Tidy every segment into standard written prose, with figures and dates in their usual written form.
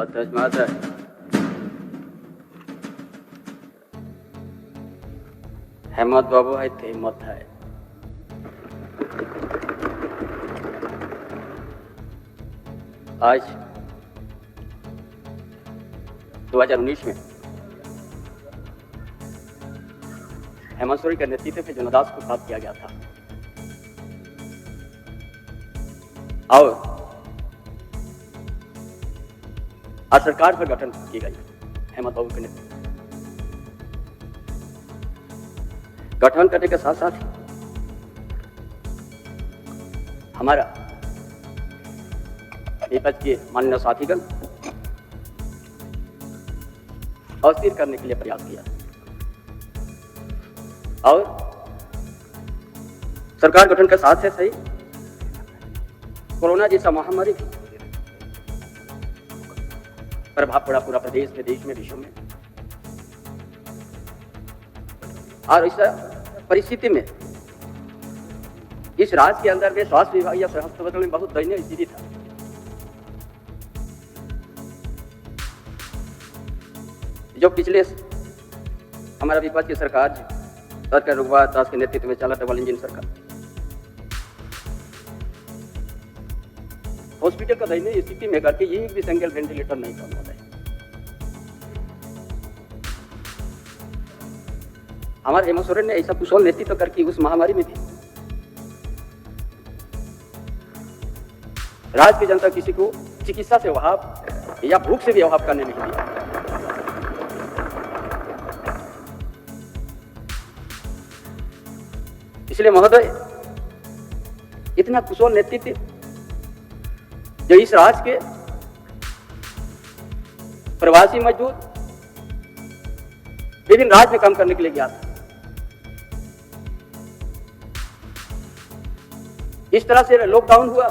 अध्यक्ष महोदय, हेमंत बाबू है थे हिम्मत है। आज 2019 में हेमंत सोरेन के नेतृत्व में जनदास को प्राप्त किया गया था और आज सरकार पर गठन की गई हेमंत बाबू के नेतृत्व। गठन करने के साथ साथ हमारा विपक्ष के माननीय साथीगण अस्थिर करने के लिए प्रयास किया और सरकार गठन के साथ है सही कोरोना जैसा महामारी भी प्रभाव पड़ा पूरा प्रदेश में, देश में, विश्व में। और इस परिस्थिति में इस राज्य के अंदर में स्वास्थ्य विभाग या स्वास्थ्य अस्पताल में बहुत दयनीय स्थिति था। जो पिछले हमारा विपक्ष की सरकार सरकार रघुवर दास के नेतृत्व में चला डबल इंजन सरकार, हॉस्पिटल का दयनीय स्थिति में करके एक भी सिंगल वेंटिलेटर नहीं था। हमारे हेमंत सोरेन ने ऐसा कुशल नेतृत्व करके उस महामारी में थी राज्य की जनता किसी को चिकित्सा से अभाव या भूख से भी अभाव करने नहीं दिया। इसलिए महोदय, इतना कुशल नेतृत्व जो इस राज्य के प्रवासी मजदूर विभिन्न राज्य में काम करने के लिए गया था, इस तरह से लॉकडाउन हुआ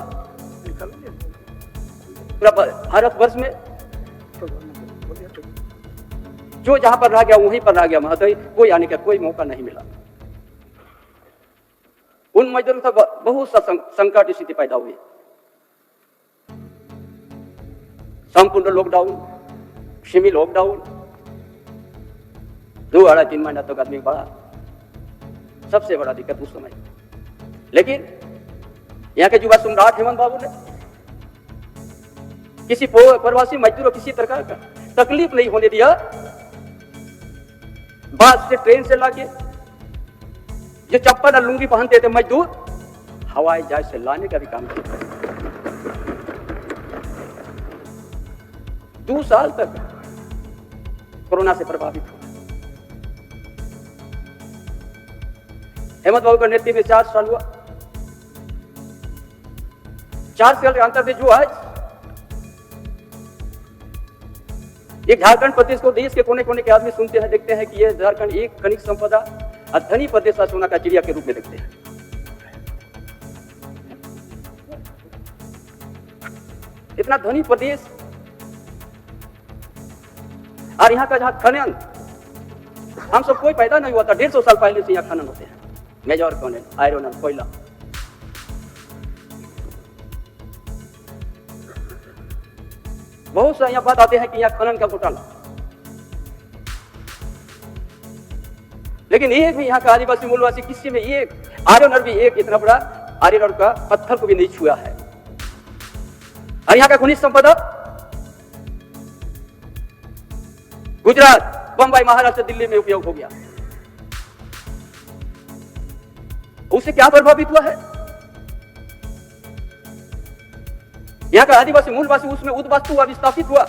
पूरा भारतवर्ष में, जो जहां पर रह गया वहीं पर रह गया महोदय, कोई आने का कोई मौका नहीं मिला। उन मजदूरों का बहुत सा संकट स्थिति पैदा हुई। संपूर्ण लॉकडाउन, सेमी लॉकडाउन 2-3 महीना तक आदमी बढ़ा, सबसे बड़ा दिक्कत उस समय। लेकिन यहाँ के युवा सम्राट हेमंत बाबू ने किसी प्रवासी मजदूर किसी प्रकार का तकलीफ नहीं होने दिया। बस से ट्रेन से लाके जो चप्पल और लुंगी पहनते थे मजदूर, हवाई जहाज से लाने का भी काम किया। 2 साल तक कोरोना से प्रभावित हुआ। हेमंत बाबू का नेतृत्व में 4 साल हुआ। 4 साल के अंतर में जो आज एक झारखंड प्रदेश को देश के कोने कोने के आदमी सुनते हैं, देखते हैं कि यह झारखंड एक खनिज संपदा और धनी प्रदेश का सोना का चिड़िया के रूप में देखते हैं। इतना धनी प्रदेश और यहाँ का जहां खनन हम सब कोई पैदा नहीं हुआ था, 150 साल पहले से यहाँ खनन होते हैं, मेजर खनन, आयरन और कोयला। बहुत से यहाँ बात आते हैं कि यहाँ खनन का घोटाला, लेकिन एक भी यहाँ का आदिवासी मूलवासी किसी में एक आयरन और भी एक इतना बड़ा आयरन का पत्थर को भी नहीं छुआ है। और यहाँ का खनिज संपदा गुजरात, बंबई, महाराष्ट्र, दिल्ली में उपयोग हो गया। उससे क्या प्रभावित हुआ है? यहाँ का आदिवासी मूलवासी उसमें उद्वास्तु हुआ, विस्थापित हुआ।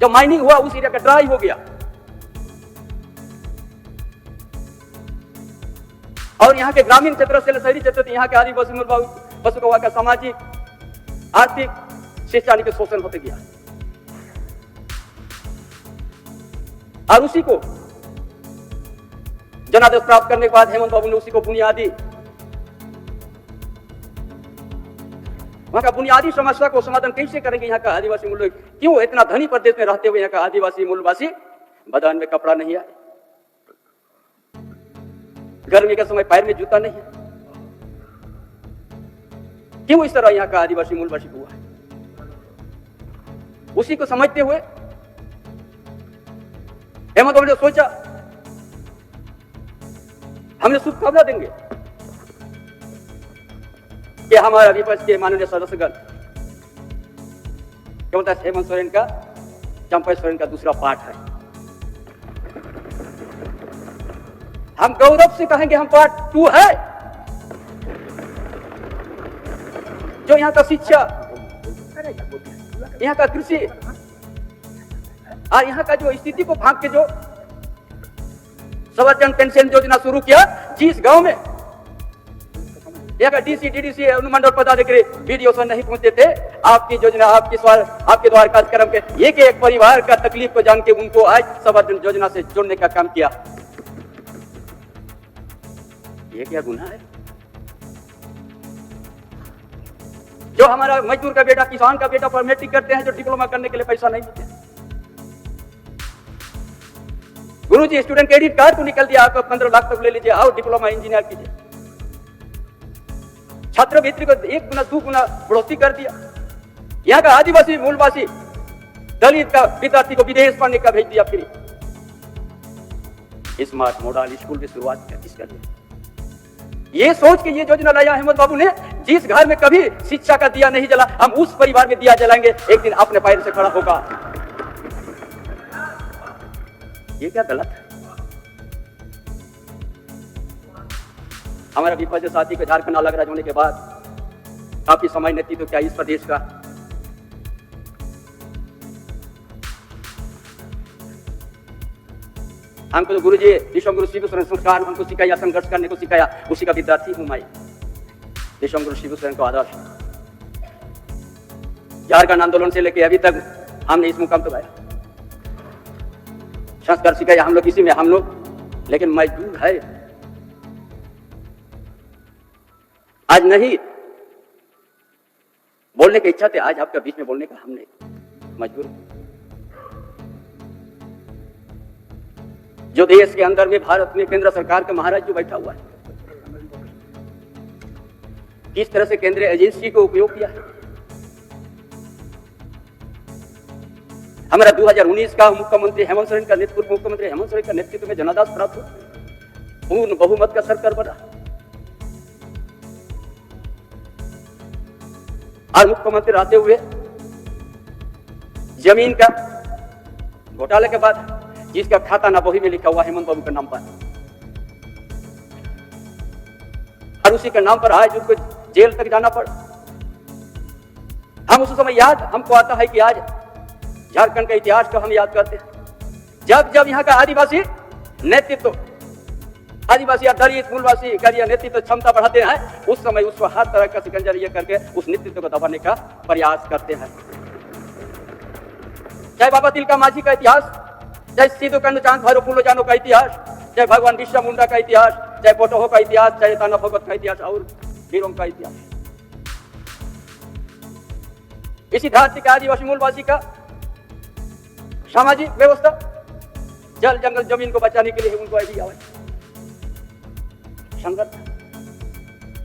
जब माइनिंग हुआ उस एरिया का ड्राई हो गया और यहाँ के ग्रामीण क्षेत्र से शहरी क्षेत्र यहाँ के आदिवासी मूलवासी को का सामाजिक, आर्थिक, शैक्षणिक शोषण होते गया। और उसी को जनादेश प्राप्त करने के बाद हेमंत बाबू ने उसी को बुनियादी वहां का बुनियादी समस्या को समाधान कैसे करेंगे। यहाँ का आदिवासी मूल क्यों इतना धनी प्रदेश में रहते हुए यहाँ का आदिवासी मूलवासी बदन में कपड़ा नहीं है, गर्मी के समय पैर में जूता नहीं है, क्यों इस तरह यहाँ का आदिवासी मूलवासी हुआ है? उसी को समझते हुए हेमंत बाबू ने सोचा हमने शुभकामना देंगे कि हमारा विपक्ष के माननीय सदस्यगण क्या बोलता है, हेमंत सोरेन का चंपा सोरेन का दूसरा पार्ट है। हम गौरव से कहेंगे हम पार्ट 2 है। जो यहाँ का शिक्षा, यहाँ का कृषि और यहाँ का जो स्थिति को भाग के जो सवर्जन पेंशन योजना शुरू किया, जिस गांव में यहाँ का डीसी डीडीसी अनुमंडल पदाधिकारी वीडियो से नहीं पहुंचते थे, आपकी योजना आपके द्वारा कार्यक्रम के एक परिवार का तकलीफ को जान के उनको आज सवर्जन योजना से जोड़ने का काम किया। ये क्या गुनाह है? जो हमारा मजदूर का बेटा, किसान का बेटा पर मैट्रिक करते हैं, जो डिप्लोमा करने के लिए पैसा नहीं मिलते, गुरुजी स्टूडेंट क्रेडिट कार्ड को निकल दिया, आपको 15 लाख तक ले लीजिए, आओ डिप्लोमा इंजीनियर कीजिए। छात्रवृत्ति को 1 गुना 2 गुना बढ़ोतरी कर दिया। यहाँ का आदिवासी मूलवासी दलित का विद्यार्थी को विदेश पढ़ने का भेज दिया फ्री। स्मार्ट मॉडल स्कूल की शुरुआत किया इसके लिए। ये सोच के ये योजना लाया हेमंत बाबू ने, जिस घर में कभी शिक्षा का दिया नहीं जला, हम उस परिवार में दिया जलाएंगे, एक दिन अपने पैर से खड़ा होगा। ये क्या गलत है? हमारा विपक्ष साथी को झारखंड अलग राज्य होने के बाद काफी समय नेतृत्व क्या इस प्रदेश का, हमको तो गुरुजी विश्वगुरु शिव सोरेन संस्कार हमको सिखाया, संघर्ष करने को सिखाया, उसी का विद्यार्थी हूं मैं। विश्वगुरु शिव सोरेन को आदर्श झारखंड आंदोलन से लेकर अभी तक हमने इस मुकाम तक आया, संस्कार सिखाया हम लोग इसी में, हम लोग लेकिन मजबूर है आज नहीं बोलने की इच्छा थी, आज आपके बीच में बोलने का हमने मजबूर। जो देश के अंदर में भारत में केंद्र सरकार का महाराज जो बैठा हुआ है, किस तरह से केंद्रीय एजेंसी को उपयोग किया है। हमारा 2019 का मुख्यमंत्री हेमंत सोरेन का नेतृत्व, मुख्यमंत्री हेमंत सोरेन का नेतृत्व में जनादेश प्राप्त हुआ, पूर्ण बहुमत का सरकार बना और मुख्यमंत्री रहते हुए जमीन का घोटाले के बाद जिसका खाता ना बही में लिखा हुआ हेमंत बाबू के नाम पर, और उसी के नाम पर आज उनको जेल तक जाना पड़ा। हम उस समय याद हमको आता है कि आज झारखंड के इतिहास को हम याद करते हैं, जब जब यहाँ का आदिवासी नेतृत्व, आदिवासी या दलित मूलवासी का नेतृत्व क्षमता बढ़ाते हैं, उस समय उसको हर तरह का शिकंजा ये करके उस नेतृत्व को दबाने का प्रयास करते हैं। चाहे बाबा तिलका मांझी का इतिहास, चाहे सिद्धू कान्हू चांद भैरव फूलो जानो का इतिहास, चाहे भगवान बिरसा मुंडा का इतिहास, चाहे पोटोहो का इतिहास, चाहे ताना भगत का इतिहास और वीरों का इतिहास, इसी धरती के आदिवासी मूलवासी का सामाजिक व्यवस्था, जल जंगल जमीन को बचाने के लिए उनको भी आवाज संघर्ष।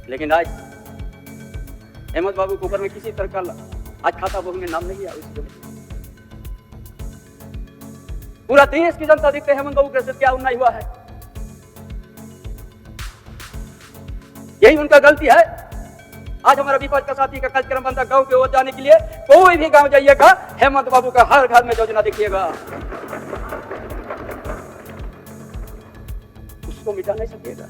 लेकिन आज हेमंत बाबू के ऊपर में किसी तरह का आज खाता बही में नाम नहीं आया। पूरा देश की जनता देखते हेमंत बाबू के साथ क्या अन्याय हुआ है, यही उनका गलती है। आज हमारा विपक्ष का साथी का कार्यक्रम बनता गांव के ओर जाने के लिए, कोई भी गांव जाइएगा हेमंत बाबू का हर घर में योजना देखिएगा, उसको मिटा नहीं सकेगा।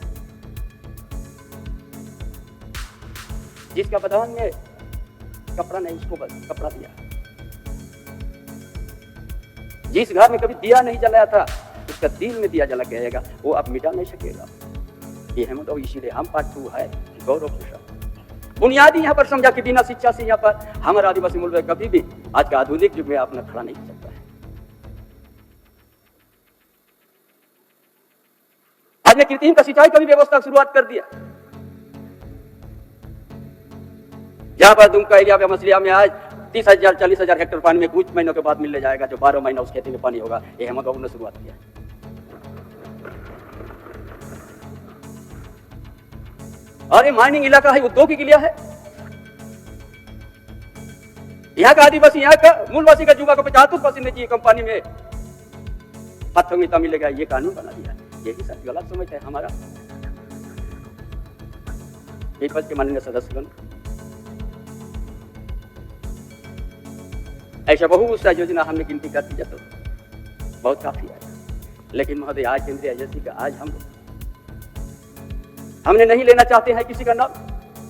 जिसका बदान में कपड़ा नहीं उसको कपड़ा दिया, जिस घर में कभी दिया नहीं जलाया था उसका दिल में दिया जला गएगा, वो आप मिटा नहीं सकेगा। ये हेमंत बाबू इसीलिए हम पार्ट 2 है, गौरव के साथ बुनियादी यहाँ पर समझा कि बिना शिक्षा से यहाँ पर हमारा आदिवासी मूल कभी भी आज के आधुनिक युग में अपना खड़ा नहीं कर सकता है। आज ने कृत्रिम का सिंचाई का भी व्यवस्था शुरुआत कर दिया, जहां पर दुमका एरिया में मछलिया में आज 30,000 40,000 हेक्टेयर पानी में कुछ महीनों के बाद मिलने जाएगा, जो 12 महीना उस खेती में पानी होगा। ये हेमंत बाबू ने शुरुआत किया। और ये माइनिंग इलाका है, उद्योगिक एरिया है, यहाँ का आदिवासी, यहाँ का मूलवासी का युवा को 75% निजी कंपनी में प्राथमिकता मिलेगा, ये कानून बना दिया। यही सब गलत समझ है हमारा। विपक्ष के माननीय सदस्यगण, ऐसा बहुत सा योजना हमने गिनती कर दी तो बहुत काफी है, लेकिन महोदय आज केंद्रीय एजेंसी का आज हमने नहीं लेना चाहते हैं किसी का नाम,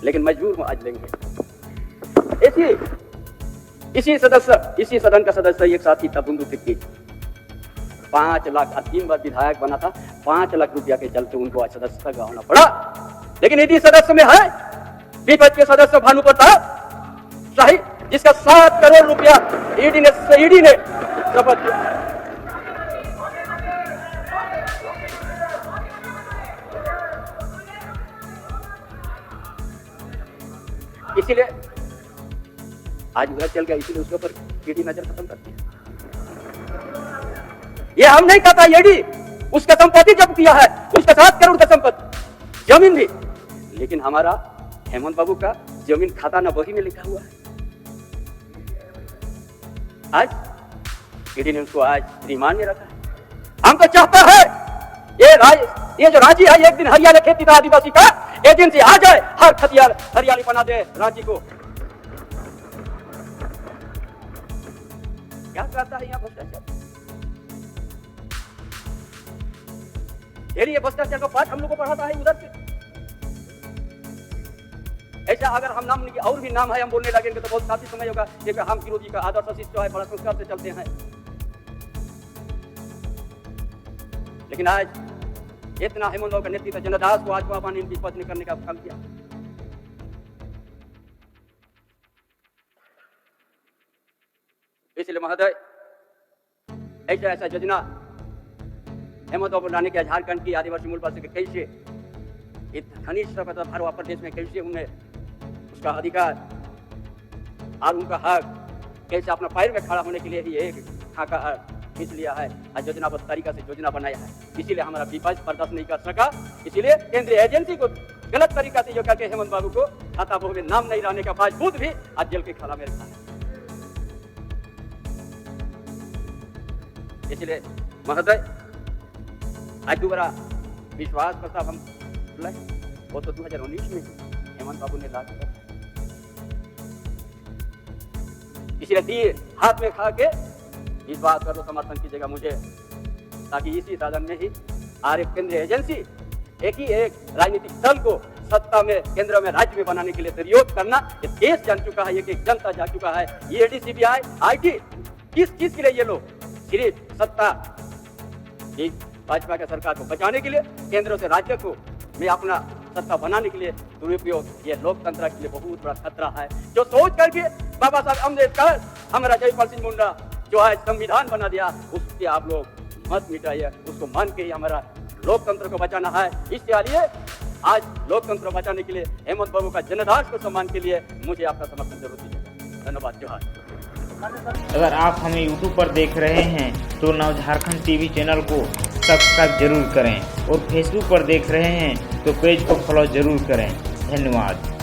लेकिन मजबूर हूं आज लेंगे। इसी सदन का सदस्य एक साथी था बुंदू सिक्की, 5 लाख 3 बार विधायक बना था, 5 लाख रुपया के चलते उनको आज सदस्यता गंवाना पड़ा। लेकिन यदि सदस्य में है विपक्ष के सदस्य भानु प्रताप शाही, जिसका 7 करोड़ रुपया ईडी ने शपथ दिया। इसीलिए आज उधर चल गया, इसीलिए उसके ऊपर ईडी नजर खत्म करती है। ये हम नहीं कहता, ईडी उसका संपत्ति जब्त किया है, उसका 7 करोड़ का संपत्ति, जमीन भी, लेकिन हमारा हेमंत बाबू का जमीन खाता ना बही में लिखा हुआ है। आज ईडी ने उसको आज रिमांड में रखा है। हम तो चाहता है ये जो रांची है, एक दिन हरियाणा खेती था आदिवासी का एजेंसी आ जाए, हर खतियार हरियाली बना दे रांची को। क्या करता है यहाँ भ्रष्टाचार? ये भ्रष्टाचार का पाठ हम लोग को पढ़ाता है उधर से। ऐसा अगर हम नाम नहीं, और भी नाम है हम बोलने लगेंगे तो बहुत काफी समय होगा, क्योंकि हम किरो जी का आदर्श शिष्य है, बड़ा संस्कार से चलते हैं। लेकिन आज इतना हेमंत बाबू का नेतृत्व जनदास को आज बाबा ने विपक्ष ने करने का काम किया। इसलिए महोदय ऐसा योजना हेमंत बाबू लाने के झारखंड की आदिवासी मूलवासी के कैसे खनिज भारत प्रदेश में कैसे उन्हें उसका अधिकार और उनका हक कैसे अपना पैर में खड़ा होने के लिए ही एक खाका खींच लिया है, योजनाबद्ध तरीका से योजना बनाया है। इसीलिए हमारा विपक्ष बर्दाश्त नहीं कर सका, इसीलिए केंद्रीय एजेंसी को गलत तरीका से जो करके हेमंत बाबू को खाता बहू में नाम नहीं रहने का बावजूद भी आज जेल के खाला में रखा है। इसलिए महोदय आज दोबारा विश्वास प्रस्ताव हम लाए, वो तो 2019 में हेमंत बाबू ने लागू किया। इसलिए तीर हाथ में खा के इस बात का तो समर्थन कीजिएगा मुझे, ताकि इसी साधन में ही केंद्रीय एजेंसी एक राजनीतिक दल को सत्ता में केंद्र में राज्य में बनाने के लिए प्रयोग करना, ये देश जान चुका है, ये जनता जान चुका है। ये ईडी सीबीआई आईटी किस चीज के लिए ये लोग सिर्फ सत्ता भाजपा के सरकार को बचाने के लिए, केंद्र से राज्य को में अपना सत्ता बनाने के लिए दुरुपयोग, ये लोकतंत्र के लिए बहुत बड़ा खतरा है। जो सोच करके बाबा साहब अम्बेडकर हमारा जयपाल सिंह मुंडा जो है संविधान बना दिया, उसके आप लोग मत मिटाइए, उसको मान के ही हमारा लोकतंत्र को बचाना है। इसलिए आज लोकतंत्र बचाने के लिए हेमंत बाबू का जनदास को सम्मान के लिए मुझे आपका समर्थन जरूर दीजिएगा। धन्यवाद। जोहार। अगर आप हमें YouTube पर देख रहे हैं तो नव झारखंड टीवी चैनल को सब्सक्राइब जरूर करें, और Facebook पर देख रहे हैं तो पेज को फॉलो जरूर करें। धन्यवाद।